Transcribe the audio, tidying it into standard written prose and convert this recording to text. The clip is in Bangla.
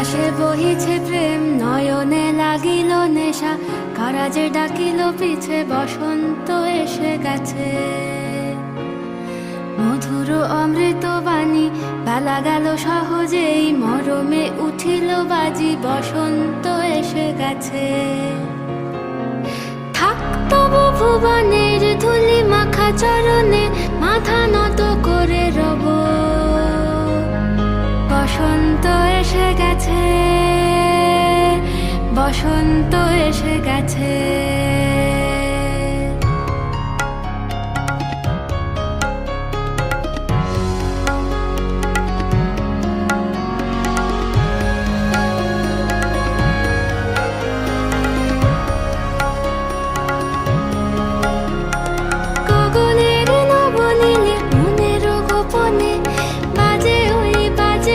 বাতাসে বহিছে প্রেম, নয়নে লাগিল নেশা, কারাজে ডাকিল পিছে, বসন্ত এসে গেছে। মধুর অমৃত বাণী, বেলা গেল সহজেই, মরমে উঠিল বাজি, বসন্ত এসে গেছে। থাক তবু ভুবনের ধুলি মাখা চরণে, মাথা নত করে রব। বসন্ত এসে গেছে, বসন্ত এসে গেছে।